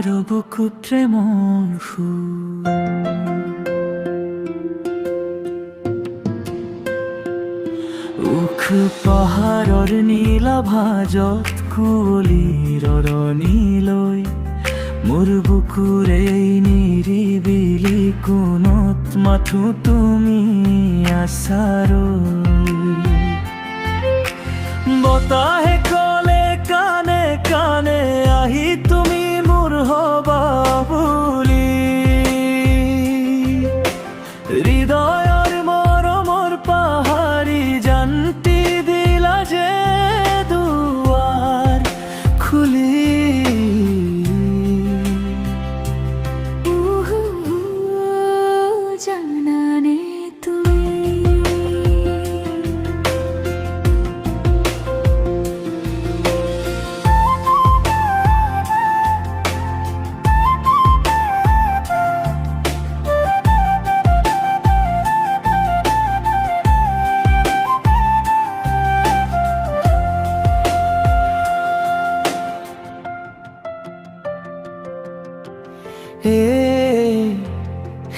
মোৰ বুকু প্ৰেমৰ সুৰ উখ পাহাৰৰ নীলাভাজত কুঁৱলীৰ অৰণিলৈ মোৰ বুকুৰে নিৰিবিলি কোণত মাথো তুমি আছাৰৈ বতাহে কলে কানে কানে আহি তুমি মোৰ হবা বুলি হৃদয়ৰ মৰমৰ পাহাৰী জানটি দিলা যে দুৱাৰ খুলি জানানে তুমি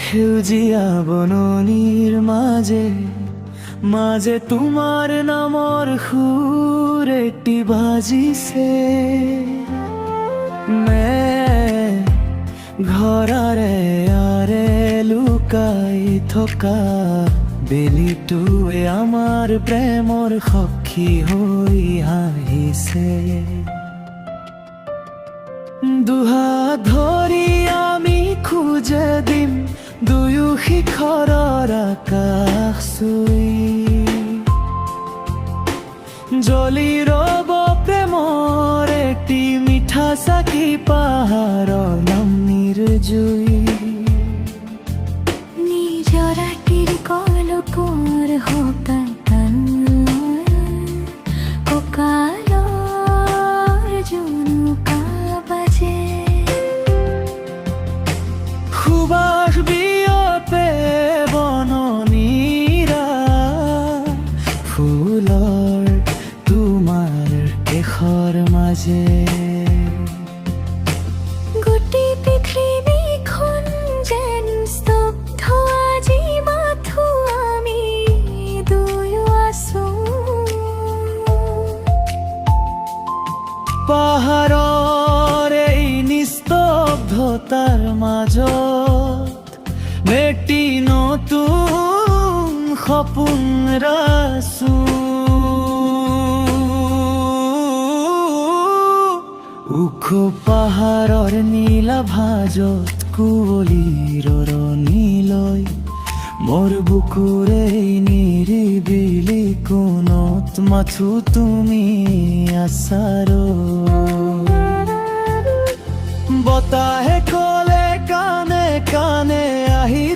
সেউজীয়া বননিৰ মাজে মাজে তোমাৰ নামৰ সুৰ এটি বাজিছে ঘৰাৰে আৰে লুকাই থকা বেলিটোৱে আমাৰ প্ৰেমৰ সখী হৈ হাঁহিছে দুহাত ধৰি আমি খুজে দিম দুয়ো শিখৰৰ আকাশ চুই জ্বলি ৰব প্ৰেমৰ এটি মিঠা চাকি পাহাৰৰ নামনিৰ জুই নিজৰ আটিৰ কলকৰ সকাল কঁকালৰ জুনুকা বাজে সুবাস বিয়পে বননীৰা ফুলৰ তোমাৰ কেশৰ মাজে গোটেই পৃথিৱীখন যেন স্তব্ধ আজি মাথো আমি দুয়ো আছো পাহাৰৰ এই নিস্তব্ধতাৰ মাজত এটি নতুন সপোন ৰাচো ওখ পাহাৰৰ নীলাভাজত কুঁৱলীৰ অৰণিলৈ মোৰ বুকুৰে নিৰিবিলি কোণত মাথো তুমি আছাৰৈ বতাহে কলে কানে কানে আহি